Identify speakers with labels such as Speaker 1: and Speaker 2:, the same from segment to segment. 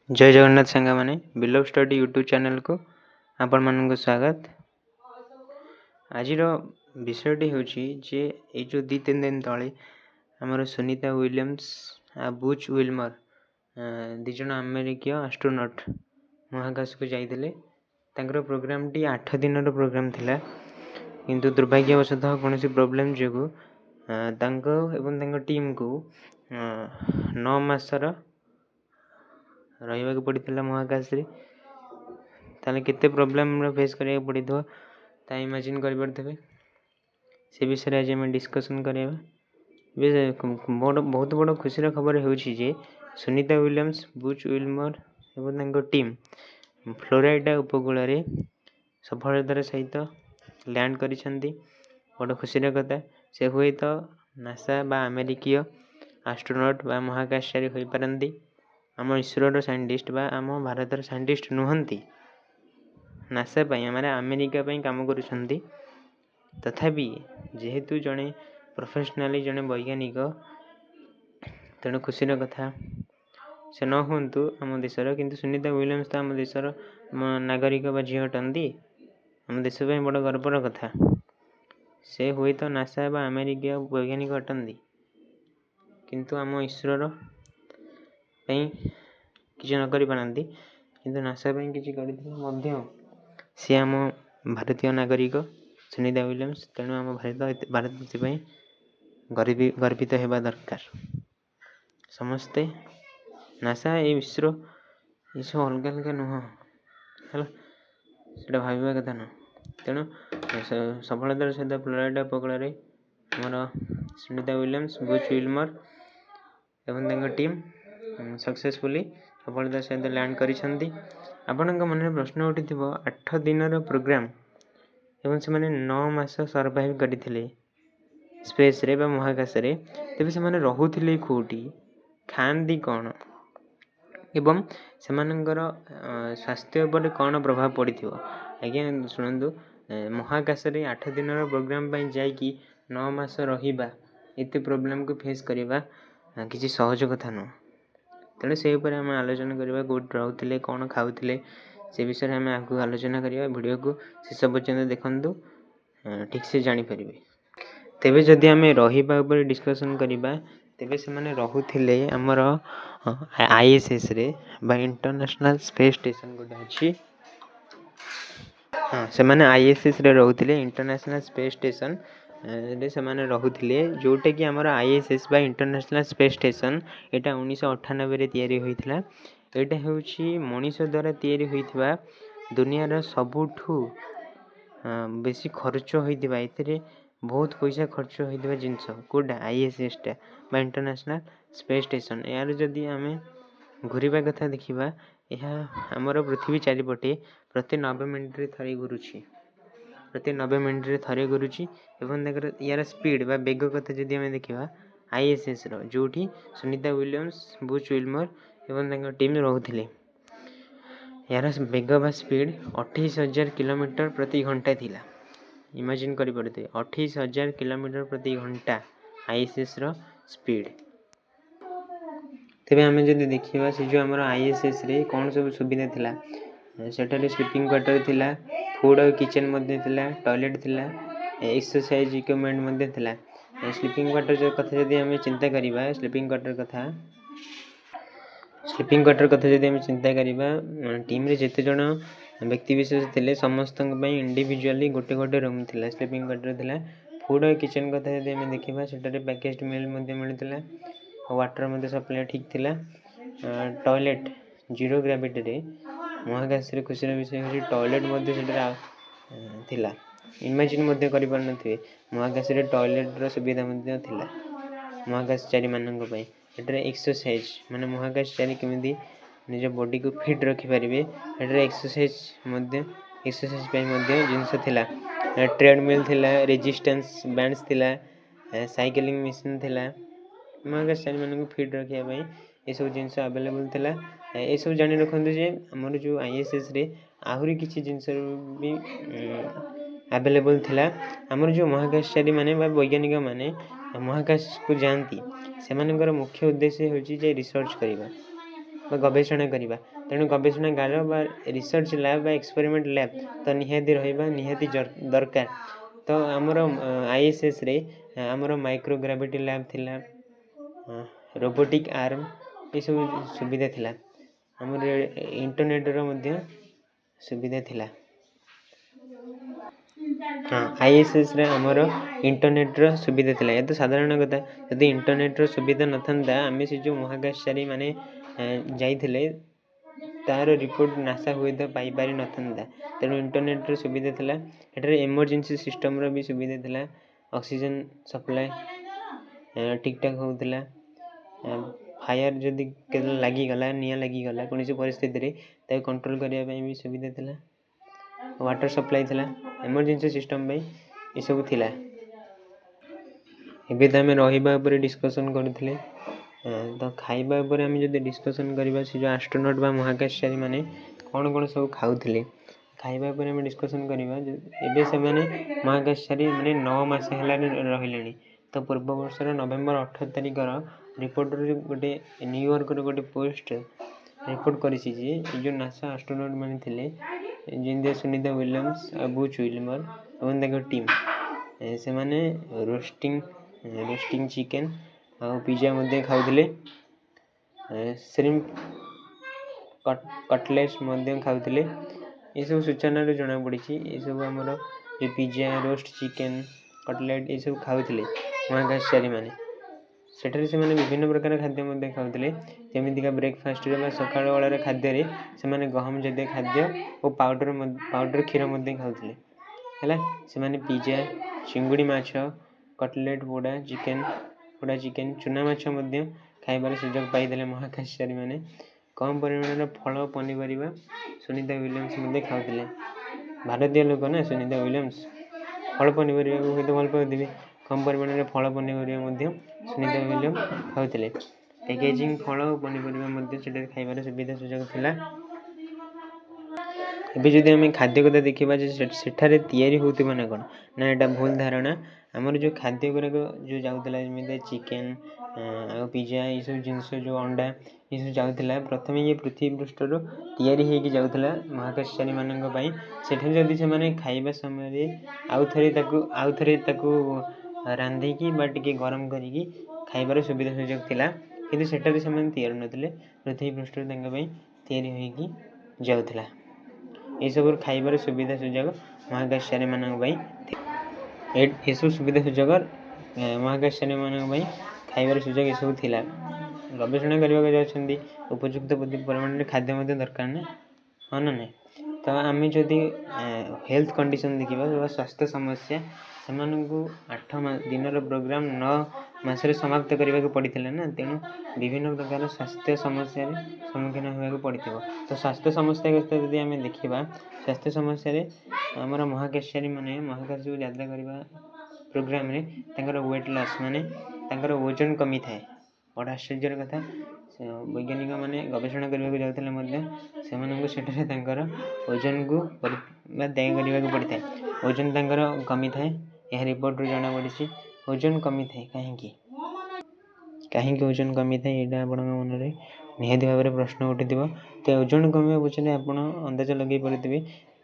Speaker 1: जय जगन्नाथ सांगा माने बिलव study YouTube channel को आपण मानक स्वागत। आज विषयटी हूँ जे ये जो 2-3 दिन तले आमर सुनीता विलियम्स आ बुच विल्मर दिज अमेरिकीय एस्ट्रोनॉट महाकाश को जाइए। प्रोग्राम टी 8 दिन प्रोग्राम थिला, किंतु दुर्भाग्यवशतः कौन प्रोब्लेम जो टीम को 9 मासर रहा पड़ा महाकाश रे। ताले केते प्रोब्लेम फेस करिया पड़ी थो ता इमेजिन कर पारथबे। से विषय आज हम डिस्कशन करिया। बहुत बड़ खुशी खबर होउछि जे सुनीता विलियम्स, बुच विल्मर एवं तांको टीम फ्लोरिडा उपकूल रे सफलतार सहित लैंड करिसेंती। बड़ खुशी कथा। से हुए तो नासा बा अमेरिकीय एस्ट्रोनॉट बा महाकाशचारी होई पारंती। आम इसरोर साइंटिस्ट बा आम भारतर साइंटिस्ट नुहंती, नासा माने अमेरिका काम करुछंती। तथापि जेहेतु जड़े प्रोफेशनली जड़े वैज्ञानिक, तेणु खुशी कथा से न हूँ आम देशर, किंतु सुनीता विलियम्स तो आम देशर नागरिक बा झील अटंती। आम देश बड़ गर्वर कथा। से हुए तो नासा बा अमेरिका वैज्ञानिक अटंती, किंतु आम इसरोर किसी न करि पारंती, किंतु नासा किसी कर सी आम भारतीय नागरिक सुनीता विलियम्स। तेणु आम भारत गर्वित होगा दरकार। समस्ते नासा इसरो ये सब अलग अलग नुह है भाव कथा न। तेणु सफलतार सहित फ्लोरिडा उपकूल आमर सुनीता विलियम्स, बुच विल्मर एवं टीम सक्सेसफुली सफलतार सहित लैंड करिसेंती। आपणक मन प्रश्न उठी 8 दिन प्रोग्राम एवं से 9 मास सर्वाइव करते स्पेस रे बा महाकाश रे। तेबे से रोते कौटी, खाती कौन एवं से स्वास्थ्य पर कौन प्रभाव पड़ी थो। आज्ञा शुणु, महाकाश रे 8 दिन प्रोग्राम जाकि 9 मास रहिबा एते प्रोब्लेम को फेस करवा किसी सहज कथा नुह। तेणु से आम आलोचना करवा, कौट रोते कौन खाऊले से विषय में आपको आलोचना करवा। वीडियो को शेष पर्यंत देखु, ठीक से जानीपर। तेबे जदि आम रहा डिस्कसन करवा, तेबे से माने रोते आमर ISS रे बा इंटरनेशनल स्पेस स्टेशन गोटे अच्छी। हाँ, से माने ISS रे रोते इंटरनेशनल स्पेस स्टेशन रे से माने रोते, जोटा कि आमर ISS बा इंटरनेशनल स्पेस स्टेशन एटा 1998 रे तैयारी होइथिला। एटा होउछि मनीष द्वारा तैयारी होइथिबा दुनियार सबुठू बेसी खर्च होइथिबा, एथिरे बहुत पैसा खर्च होइथिबा जिनस कोडा ISS टा बा इंटरनेशनल स्पेस स्टेशन। यार जदि आमे घूरिबा कथा देखिबा, यह आमर पृथ्वी चारिपटे प्रति 90 मिनिट रे थरे घुरुछि। प्रति 90 मिनिट रे थरे घुरुछि एवं यार स्पीड बा बेग कथा जदि आमे देखिबा, ISS रो जोठी सुनीता विलियम्स, बुच विल्मर एवं टीम रोते, यार बेग बा स्पीड 28,000 किलोमीटर प्रति घंटा थिला। इमेजिन करि पड़ते 28,000 किलोमीटर प्रति घंटा ISS रो स्पीड। तेबे आमे जदि देखिबा, से जो हमर ISS रे कौन सब सुविधा थिला, सेटारे स्लीपिंग क्वार्टर थिला, फूड और किचन मध्ये थिला, टॉयलेट थिला, एक्सरसाइज इक्विपमेंट मध्ये थिला। स्लीपिंग क्वार्टर जो कथा जदि आमे चिंता करिबा, स्लीपिंग क्वार्टर कथा जदि आमे चिंता करिबा, टीम रे जेते जण व्यक्ति विशेष थिले समस्त इंडिविजुअली गोटे गोटे रूम थिला, स्लीपिंग क्वार्टर थिला। फूड और किचन कथा जदि आमे देखिबा, सेटारे पैकेज्ड मील मध्ये मिलथिला, वाटर मध्ये सप्लाई ठीक थिला। टॉयलेट जीरो ग्रेविटी रे महाकाश रे खुशी विषय होछि टॉयलेट मध्ये सेटा थिला। इमेजिन मध्ये करि पार नथिबे, महाकाश रे टॉयलेट रो सुविधा मध्ये थिला महाकाशचारी मानक पई। एटारे एक्सरसाइज माने महाकाशचारी केमिति निज बॉडी को फिट रखि परिबे, एटारे एक्सरसाइज पई मध्ये जिंस थिला। ट्रेडमिल थिला, रेजिस्टेंस बैंड्स थिला, साइक्लिंग मशीन थिला। महाकाशचारी मानक फिट रखिया पई ए सब जिंस अवेलेबल थिला। ए सब जानि रखंतु जे हमर जो ISS रे आहुरी किछि जिंस भी अवेलेबल थिला। हमर जो महाकाशचारी माने बा वैज्ञानिक माने महाकाश को जानती, सेमानकर मुख्य उद्देश्य होछि जे रिसर्च करिबा। ବା ଗବେଷଣା କରିବା। ତେଣୁ ଗବେଷଣାଗାର ବା ରିସର୍ଚ୍ଚ ଲ୍ୟାବ୍ ବା ଏକ୍ସପେରିମେଣ୍ଟ ଲ୍ୟାବ୍ ତ ନିହାତି ରହିବା ନିହାତି ଦରକାର। ତ ଆମର ISSରେ ଆମର ମାଇକ୍ରୋଗ୍ରାଭିଟି ଲ୍ୟାବ୍ ଥିଲା, ରୋବୋଟିକ୍ ଆର୍ମ ଏସବୁ ସୁବିଧା ଥିଲା। ଆମର ଇଣ୍ଟରନେଟ୍ର ମଧ୍ୟ ସୁବିଧା ଥିଲା। ISSରେ ଆମର ଇଣ୍ଟରନେଟ୍ର ସୁବିଧା ଥିଲା। ଏ ତ ସାଧାରଣ କଥା। ଯଦି ଇଣ୍ଟରନେଟ୍ର ସୁବିଧା ନଥାନ୍ତା ଆମେ ସେ ଯେଉଁ ମହାକାଶଚାରୀ ମାନେ ଯାଇଥିଲେ ତାର ରିପୋର୍ଟ ନାସା ହୁଏତ ପାଇପାରି ନଥାନ୍ତା। ତେଣୁ ଇଣ୍ଟରନେଟ୍ର ସୁବିଧା ଥିଲା। ଏଠାରେ ଏମର୍ଜେନ୍ସି ସିଷ୍ଟମ୍ର ବି ସୁବିଧା ଥିଲା। ଅକ୍ସିଜେନ୍ ସପ୍ଲାଏ ଠିକ୍ ଠାକ୍ ହେଉଥିଲା। ଫାୟାର ଯଦି କେତେବେଳେ ଲାଗିଗଲା, ନିଆଁ ଲାଗିଗଲା କୌଣସି ପରିସ୍ଥିତିରେ ତାକୁ କଣ୍ଟ୍ରୋଲ୍ କରିବା ପାଇଁ ବି ସୁବିଧା ଥିଲା। ୱାଟର ସପ୍ଲାଏ ଥିଲା। ଏମର୍ଜେନ୍ସି ସିଷ୍ଟମ୍ ପାଇଁ ଏସବୁ ଥିଲା। ଏବେ ତ ଆମେ ରହିବା ଉପରେ ଡିସ୍କସନ୍ କରୁଥିଲେ। ତ ଖାଇବା ଉପରେ ଆମେ ଯଦି ଡିସ୍କସନ୍ କରିବା, ସେ ଯେଉଁ ଆଷ୍ଟ୍ରୋନଟ୍ ବା ମହାକାଶଚାରୀ ମାନେ କ'ଣ ସବୁ ଖାଉଥିଲେ, ଖାଇବା ଉପରେ ଆମେ ଡିସ୍କସନ୍ କରିବା। ଏବେ ସେମାନେ ମହାକାଶଚାରୀ ମାନେ 9 ମାସ ହେଲାଣି ରହିଲେଣି। ତ ପୂର୍ବ ବର୍ଷର ନଭେମ୍ବର 18 ତାରିଖର ରିପୋର୍ଟରୁ ଗୋଟେ ନ୍ୟୁୟର୍କର ଗୋଟେ ପୋଷ୍ଟ ରିପୋର୍ଟ କରିଛି ଯେ ଏ ଯେଉଁ ନାସା ଆଷ୍ଟ୍ରୋନଟ୍ ମାନେ ଥିଲେ, ଯେମିତି ସୁନିତା ୱିଲିୟମ୍ସ ଆଉ ବୁଚ୍ ୱିଲମର ଏବଂ ତାଙ୍କ ଟିମ୍, ସେମାନେ ରୋଷ୍ଟିଂ ଚିକେନ୍ ଆଉ ପିଜା ମଧ୍ୟ ଖାଉଥିଲେ। ଶ୍ରିମ୍ପ କଟଲେଟ୍ସ ମଧ୍ୟ ଖାଉଥିଲେ। ଏସବୁ ସୂଚନାରୁ ଜଣାପଡ଼ିଛି। ଏସବୁ ଆମର ଯେଉଁ ପିଜା, ରୋଷ୍ଟ ଚିକେନ୍, କଟଲେଟ୍ ଏସବୁ ଖାଉଥିଲେ ମହାକାଶଚାରୀ ମାନେ। ସେଠାରେ ସେମାନେ ବିଭିନ୍ନ ପ୍ରକାର ଖାଦ୍ୟ ମଧ୍ୟ ଖାଉଥିଲେ। ଯେମିତିକା ବ୍ରେକଫାଷ୍ଟରେ ବା ସକାଳ ବେଳାର ଖାଦ୍ୟରେ ସେମାନେ ଗହମ ଜାତୀୟ ଖାଦ୍ୟ ଓ ପାଉଡ଼ର କ୍ଷୀର ମଧ୍ୟ ଖାଉଥିଲେ। ହେଲା, ସେମାନେ ପିଜା, ଚିଙ୍ଗୁଡ଼ି ମାଛ, କଟଲେଟ୍, ପୋଡ଼ା ଚିକେନ୍, ଚୁନା ମାଛ ମଧ୍ୟ ଖାଇବାର ସୁଯୋଗ ପାଇଥିଲେ ମହାକାଶଚାରୀ ମାନେ। କମ୍ ପରିମାଣର ଫଳ ପନିପରିବା ସୁନିତା ୱିଲିୟମ୍ସ ମଧ୍ୟ ଖାଉଥିଲେ। ଭାରତୀୟ ଲୋକ ନା ସୁନିତା ୱିଲିୟମ୍ସ, ଫଳ ପନିପରିବାକୁ ହୁଏତ ଭଲ ପାଉଥିବେ। କମ୍ ପରିମାଣରେ ଫଳ ପନିପରିବା ମଧ୍ୟ ସୁନିତା ୱିଲିୟମ୍ସ ଖାଉଥିଲେ। ପ୍ୟାକେଜିଂ ଫଳ ଓ ପନିପରିବା ମଧ୍ୟ ସେଠାରେ ଖାଇବାର ସୁବିଧା ସୁଯୋଗ ଥିଲା। ଏବେ ଯଦି ଆମେ ଖାଦ୍ୟ କଥା ଦେଖିବା ଯେ ସେଠାରେ ତିଆରି ହେଉଥିବ ନା କ'ଣ, ନା ଏଇଟା ଭୁଲ ଧାରଣା। ଆମର ଯେଉଁ ଖାଦ୍ୟ ଗୁଡ଼ାକ ଯେଉଁ ଯାଉଥିଲା, ଯେମିତି ଚିକେନ୍ ଆଉ ପିଜା ଏସବୁ ଜିନିଷ, ଯେଉଁ ଅଣ୍ଡା ଏସବୁ ଯାଉଥିଲା, ପ୍ରଥମେ ଇଏ ପୃଥିବୀ ପୃଷ୍ଠରୁ ତିଆରି ହେଇକି ଯାଉଥିଲା ମହାକାଶଚାରୀ ମାନଙ୍କ ପାଇଁ। ସେଠାରେ ଯଦି ସେମାନେ ଖାଇବା ସମୟରେ ଆଉ ଥରେ ତାକୁ ରାନ୍ଧିକି ବା ଟିକେ ଗରମ କରିକି ଖାଇବାର ସୁବିଧା ସୁଯୋଗ ଥିଲା। କିନ୍ତୁ ସେଠାରେ ସେମାନେ ତିଆରି ନଥିଲେ, ପୃଥିବୀ ପୃଷ୍ଠରୁ ତାଙ୍କ ପାଇଁ ତିଆରି ହୋଇକି ଯାଉଥିଲା। ଏସବୁ ଖାଇବାର ସୁବିଧା ସୁଯୋଗ ମହାକାଶଚାରୀ ମାନଙ୍କ ପାଇଁ ଏସବୁ ସୁବିଧା ସୁଯୋଗ ମହାକାଶଚାରୀମାନଙ୍କ ପାଇଁ ଖାଇବାର ସୁଯୋଗ ଏସବୁ ଥିଲା। ଗବେଷଣା କରିବାକୁ ଯାଉଛନ୍ତି, ଉପଯୁକ୍ତ ପରିମାଣରେ ଖାଦ୍ୟ ମଧ୍ୟ ଦରକାର ନା, ହଁ ନା ନାହିଁ? ତ ଆମେ ଯଦି ହେଲ୍ଥ କଣ୍ଡିସନ୍ ଦେଖିବା ବା ସ୍ୱାସ୍ଥ୍ୟ ସମସ୍ୟା, ସେମାନଙ୍କୁ 8 ଦିନର ପ୍ରୋଗ୍ରାମ 9 ମାସରେ ସମାପ୍ତ କରିବାକୁ ପଡ଼ିଥିଲା ନା। ତେଣୁ ବିଭିନ୍ନ ପ୍ରକାର ସ୍ୱାସ୍ଥ୍ୟ ସମସ୍ୟାରେ ସମ୍ମୁଖୀନ ହେବାକୁ ପଡ଼ିଥିବ। ତ ସ୍ୱାସ୍ଥ୍ୟ ସମସ୍ୟା କଥା ଯଦି ଆମେ ଦେଖିବା, ସ୍ୱାସ୍ଥ୍ୟ ସମସ୍ୟାରେ ଆମର ମହାକାଶଚାରୀ ମାନେ ମହାକାଶକୁ ଯାତ୍ରା କରିବା ପ୍ରୋଗ୍ରାମରେ ତାଙ୍କର ୱେଟ୍ ଲସ୍ ମାନେ ତାଙ୍କର ଓଜନ କମିଥାଏ। ବଡ଼ ଆଶ୍ଚର୍ଯ୍ୟର କଥା, ବୈଜ୍ଞାନିକ ମାନେ ଗବେଷଣା କରିବାକୁ ଯାଉଥିଲେ ମଧ୍ୟ ସେମାନଙ୍କୁ ସେଠାରେ ତାଙ୍କର ଓଜନକୁ ତ୍ୟାଗ କରିବାକୁ ପଡ଼ିଥାଏ। ଓଜନ ତାଙ୍କର କମିଥାଏ। ଏହା ରିପୋର୍ଟରୁ ଜଣାପଡ଼ିଛି। ଓଜନ କମିଥାଏ କାହିଁକି ଓଜନ କମିଥାଏ, ଏଇଟା ଆପଣଙ୍କ ମନରେ ନିହାତି ଭାବରେ ପ୍ରଶ୍ନ ଉଠିଥିବ। ତ ଓଜନ କମିବା ପଛରେ ଆପଣ ଅନ୍ଦାଜ ଲଗାଇ ପାରୁଥିବେ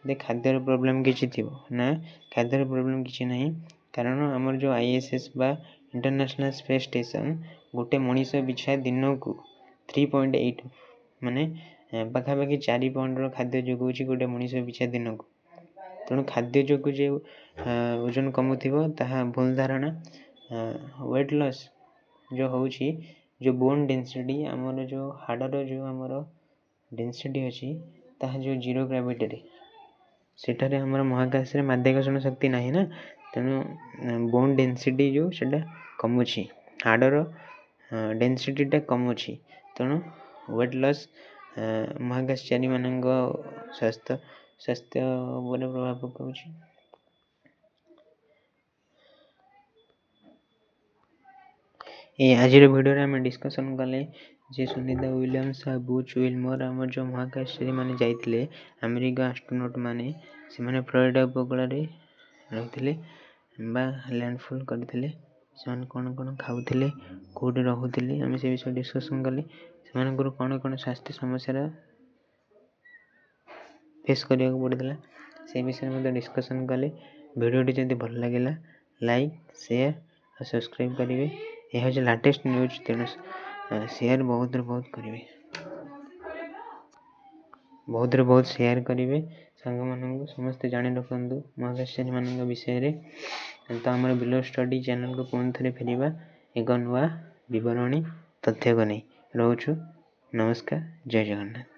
Speaker 1: ଯେ ଖାଦ୍ୟର ପ୍ରୋବ୍ଲେମ୍ କିଛି ଥିବ। ନା, ଖାଦ୍ୟର ପ୍ରୋବ୍ଲେମ୍ କିଛି ନାହିଁ। କାରଣ ଆମର ଯେଉଁ ISS ବା ଇଣ୍ଟରନ୍ୟାସନାଲ୍ ସ୍ପେସ୍ ଷ୍ଟେସନ୍ ଗୋଟେ ମଣିଷ ପିଛା ଦିନକୁ 3.8 ମାନେ ପାଖାପାଖି 4 ପାଉଣ୍ଡର ଖାଦ୍ୟ ଯୋଗାଉଛି ଗୋଟେ ମଣିଷ ପିଛା ଦିନକୁ। ତେଣୁ ଖାଦ୍ୟ ଯୋଗୁଁ ଯେଉଁ ଓଜନ କମୁଥିବ ତାହା ଭୁଲ ଧାରଣା। ୱେଟ୍ ଲସ୍ ଯେଉଁ ହେଉଛି, ଯେଉଁ ବୋନ୍ ଡେନ୍ସିଟି, ଆମର ଯେଉଁ ହାଡ଼ର ଯେଉଁ ଆମର ଡେନ୍ସିଟି ଅଛି, ତାହା ଯେଉଁ ଜିରୋ ଗ୍ରାଭିଟିରେ, ସେଠାରେ ଆମର ମହାକାଶରେ ମାଧ୍ୟାକର୍ଷଣ ଶକ୍ତି ନାହିଁ ନା। ତେଣୁ ବୋନ୍ ଡେନ୍ସିଟି ଯେଉଁ ସେଇଟା କମୁଛି, ହାଡ଼ର ଡେନ୍ସିଟିଟା କମୁଛି। ତେଣୁ ୱେଟ୍ ଲସ୍ ମହାକାଶଚାରୀମାନଙ୍କ ସ୍ୱାସ୍ଥ୍ୟ ଉପରେ ପ୍ରଭାବ ପକାଉଛି। ଆଜିର ଭିଡ଼ିଓରେ ଆମେ ଡିସ୍କସନ୍ କଲେ ଯେ ସୁନିତା ୱିଲିୟମ୍ସ ଆଉ ବୁଚ୍ ୱିଲମର ଆମର ଯେଉଁ ମହାକାଶଚାରୀ ମାନେ ଯାଇଥିଲେ, ଆମେରିକା ଆଷ୍ଟ୍ରୋନଟ୍ ମାନେ, ସେମାନେ ଫ୍ଲୋରିଡ଼ା ଉପକୂଳରେ ରହିଥିଲେ ବା ଲ୍ୟାଣ୍ଡଫଲ୍ କରିଥିଲେ। ସେମାନେ କ'ଣ ଖାଉଥିଲେ, କେଉଁଠି ରହୁଥିଲେ, ଆମେ ସେ ବିଷୟରେ ଡିସ୍କସନ୍ କଲେ। ସେମାନଙ୍କର କ'ଣ ସ୍ୱାସ୍ଥ୍ୟ ସମସ୍ୟାର ଫେସ୍ କରିବାକୁ ପଡ଼ିଥିଲା ସେ ବିଷୟରେ ମଧ୍ୟ ଡିସ୍କସନ୍ କଲେ। ଭିଡ଼ିଓଟି ଯଦି ଭଲ ଲାଗିଲା ଲାଇକ୍ ସେୟାର ଆଉ ସବସ୍କ୍ରାଇବ୍ କରିବେ। ଏହା ହେଉଛି ଲାଟେଷ୍ଟ ନ୍ୟୁଜ୍, ତେଣୁ ସେୟାର ବହୁତରୁ ବହୁତ କରିବେ, ବହୁତ ସେୟାର କରିବେ ସାଙ୍ଗମାନଙ୍କୁ। ସମସ୍ତେ ଜାଣି ରଖନ୍ତୁ ମହାକାଶଚାରୀମାନଙ୍କ ବିଷୟରେ। ତ ଆମର ବିଲୋ ଷ୍ଟଡି ଚ୍ୟାନେଲକୁ ପୁଣି ଥରେ ଫେରିବା ଏକ ନୂଆ ବିବରଣୀ ତଥ୍ୟକୁ ନେଇ। ରହୁଛୁ, ନମସ୍କାର, ଜୟ ଜଗନ୍ନାଥ।